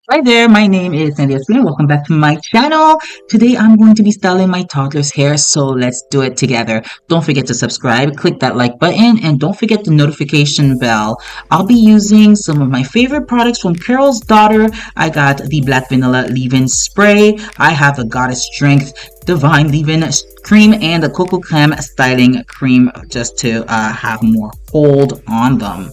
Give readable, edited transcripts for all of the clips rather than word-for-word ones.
Hi there, my name is Sandy and welcome back to my channel. Today I'm going to be styling my toddler's hair, so let's do it together. Don't forget to subscribe, click that like button, and don't forget the notification bell. I'll be using some of my favorite products from Carol's Daughter. I got the Black Vanilla Leave-In Spray. I have the Goddess Strength Divine Leave-In Cream and the Coco Creme Styling Cream just to have more hold on them.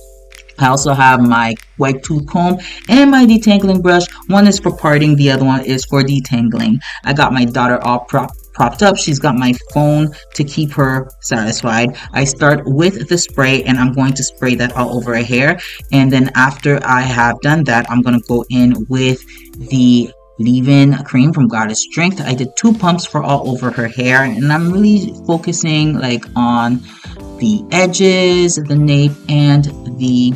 I also have my white tooth comb and my detangling brush. One is for parting, the other one is for detangling. I got my daughter all propped up. She's got my phone to keep her satisfied. I start with the spray and I'm going to spray that all over her hair. And then after I have done that, I'm going to go in with the leave-in cream from Goddess Strength. I did 2 pumps for all over her hair and I'm really focusing like on the edges, the nape, the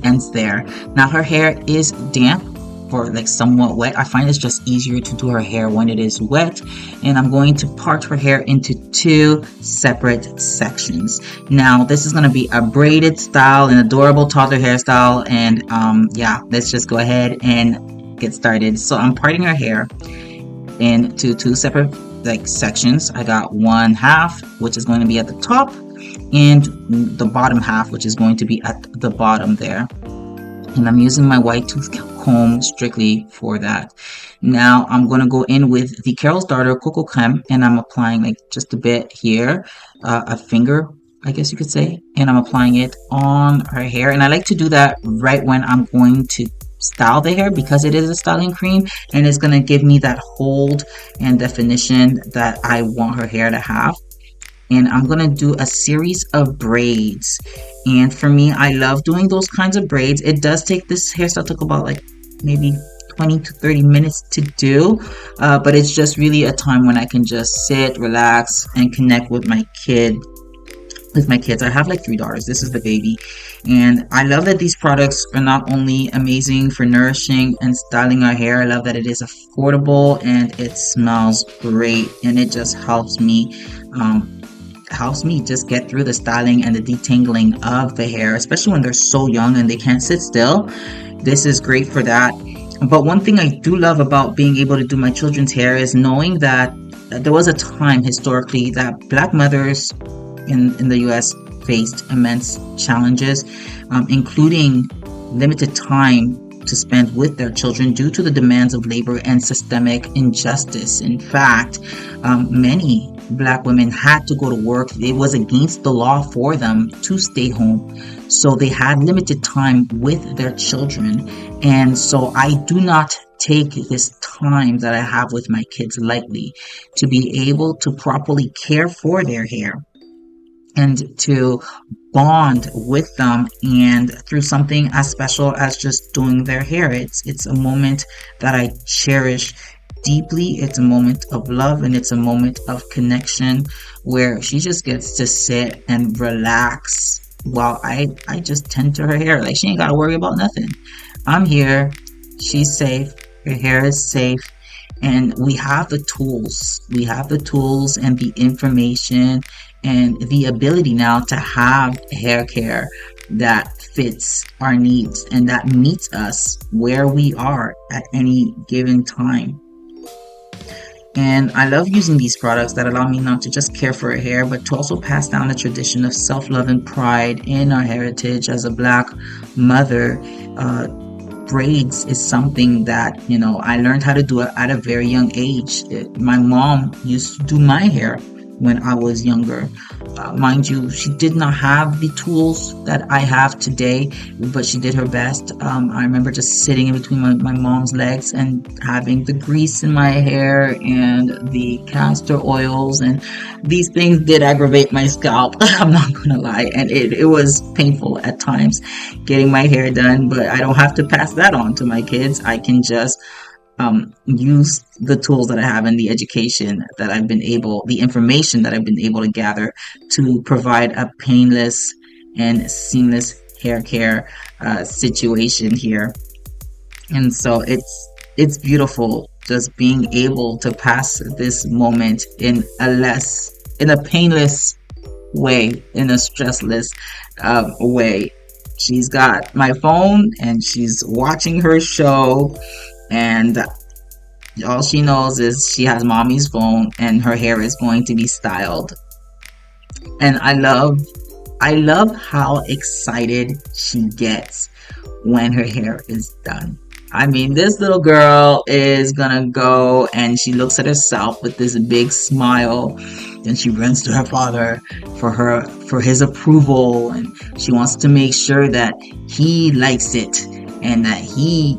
ends there. Now her hair is damp or like somewhat wet. I find it's just easier to do her hair when it is wet, and I'm going to part her hair into 2 separate sections. Now this is going to be a braided style, an adorable toddler hairstyle, and yeah, let's just go ahead and get started. So I'm parting her hair into 2 separate like sections. I got one half, which is going to be at the top, and the bottom half, which is going to be at the bottom there. And I'm using my white tooth comb strictly for that. Now I'm going to go in with the Carol's Daughter Coco Creme, and I'm applying like just a bit here, a finger, I guess you could say, and I'm applying it on her hair. And I like to do that right when I'm going to style the hair because it is a styling cream and it's going to give me that hold and definition that I want her hair to have. And I'm going to do a series of braids. And for me, I love doing those kinds of braids. It does take, this hairstyle took about like maybe 20 to 30 minutes to do, but it's just really a time when I can just sit, relax, and connect with my kids. I have like 3 daughters. This is the baby. And I love that these products are not only amazing for nourishing and styling our hair. I love that it is affordable and it smells great, and it just helps me just get through the styling and the detangling of the hair, especially when they're so young and they can't sit still. This is great for that. But one thing I do love about being able to do my children's hair is knowing that there was a time historically that Black mothers in the US faced immense challenges, including limited time to spend with their children due to the demands of labor and systemic injustice. In fact, many Black women had to go to work. It was against the law for them to stay home. So they had limited time with their children. And so I do not take this time that I have with my kids lightly to be able to properly care for their hair and to bond with them, and through something as special as just doing their hair. It's a moment that I cherish deeply. It's a moment of love and it's a moment of connection where she just gets to sit and relax while I just tend to her hair. Like, she ain't gotta worry about nothing. I'm here, she's safe, her hair is safe, and we have the tools. We have the tools and the information and the ability now to have hair care that fits our needs and that meets us where we are at any given time. And I love using these products that allow me not to just care for our hair, but to also pass down the tradition of self-love and pride in our heritage as a Black mother. Braids is something that, I learned how to do it at a very young age. My mom used to do my hair when I was younger. Mind you, she did not have the tools that I have today, but she did her best. I remember just sitting in between my mom's legs and having the grease in my hair and the castor oils, and these things did aggravate my scalp. I'm not gonna lie, and it was painful at times getting my hair done, but I don't have to pass that on to my kids. I can just use the tools that I have and the education that the information that I've been able to gather to provide a painless and seamless hair care situation here. And so it's beautiful just being able to pass this moment in a painless way, in a stressless way. She's got my phone and she's watching her show, and all she knows is she has mommy's phone and her hair is going to be styled. And I love how excited she gets when her hair is done. I mean, this little girl is gonna go and she looks at herself with this big smile. Then she runs to her father for his approval, and she wants to make sure that he likes it and that he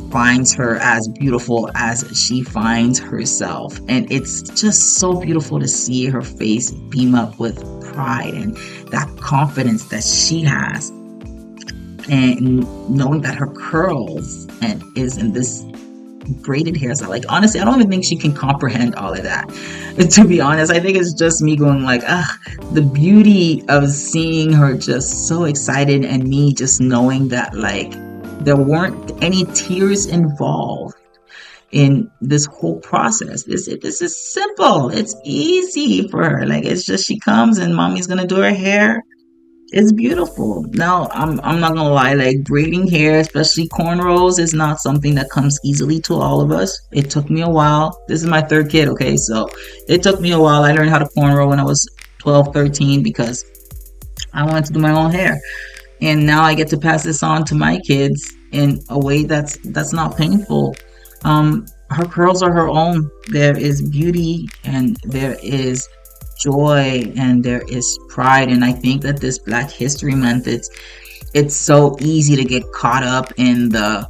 finds her as beautiful as she finds herself. And it's just so beautiful to see her face beam up with pride and that confidence that she has, and knowing that her curls and is in this braided hairstyle. Like, honestly, I don't even think she can comprehend all of that. To be honest, I think it's just me going like, the beauty of seeing her just so excited, and me just knowing that, like, there weren't any tears involved in this whole process. This is simple. It's easy for her. Like, it's just she comes and mommy's gonna do her hair. It's beautiful. Now, I'm not gonna lie, like, braiding hair, especially cornrows, is not something that comes easily to all of us. It took me a while. This is my third kid, okay? So it took me a while. I learned how to cornrow when I was 12, 13 because I wanted to do my own hair. And now I get to pass this on to my kids in a way that's not painful. Her curls are her own. There is beauty and there is joy and there is pride. And I think that this Black History Month, it's so easy to get caught up in the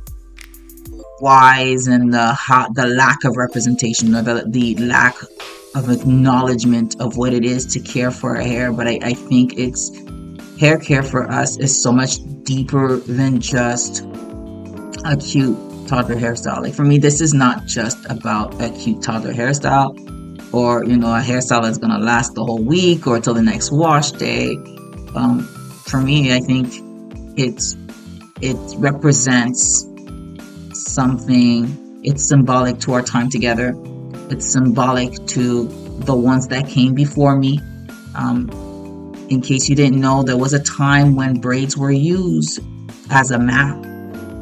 whys and the lack of representation, or the lack of acknowledgement of what it is to care for our hair. But I think it's hair care for us is so much deeper than just a cute toddler hairstyle. Like, for me, this is not just about a cute toddler hairstyle, or a hairstyle that's gonna last the whole week or till the next wash day. For me, I think it represents something. It's symbolic to our time together. It's symbolic to the ones that came before me. In case you didn't know, there was a time when braids were used as a map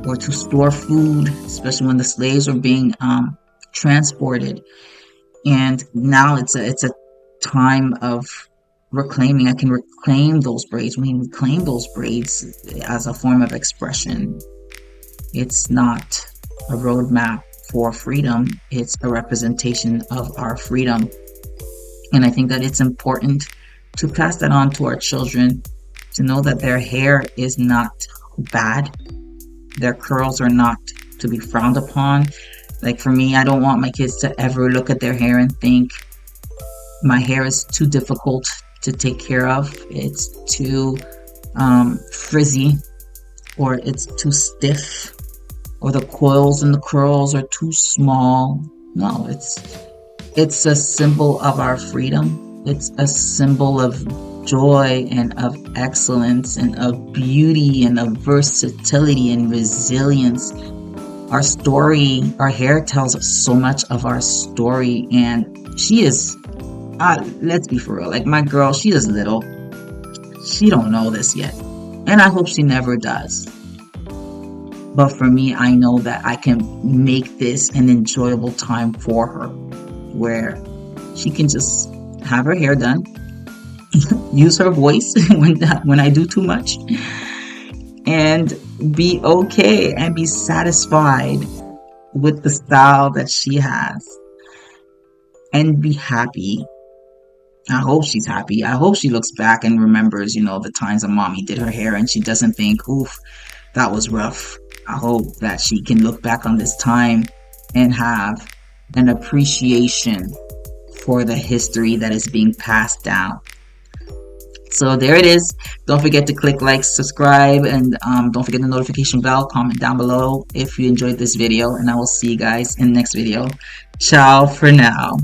or to store food, especially when the slaves were being transported. And now it's a time of reclaiming. I can reclaim those braids. We can reclaim those braids as a form of expression. It's not a roadmap for freedom. It's a representation of our freedom. And I think that it's important to pass that on to our children, to know that their hair is not bad. Their curls are not to be frowned upon. Like, for me, I don't want my kids to ever look at their hair and think my hair is too difficult to take care of. It's too frizzy, or it's too stiff, or the coils and the curls are too small. No, it's a symbol of our freedom. It's a symbol of joy and of excellence and of beauty and of versatility and resilience. Our story, our hair tells us so much of our story, and she is, let's be for real, like, my girl, she is little. She don't know this yet, and I hope she never does. But for me, I know that I can make this an enjoyable time for her, where she can just have her hair done, use her voice when I do too much, and be okay and be satisfied with the style that she has, and be happy. I hope she's happy. I hope she looks back and remembers, the times that mommy did her hair, and she doesn't think, oof, that was rough. I hope that she can look back on this time and have an appreciation for the history that is being passed down. So there it is. Don't forget to click like, subscribe, and don't forget the notification bell. Comment down below if you enjoyed this video, and I will see you guys in the next video. Ciao for now.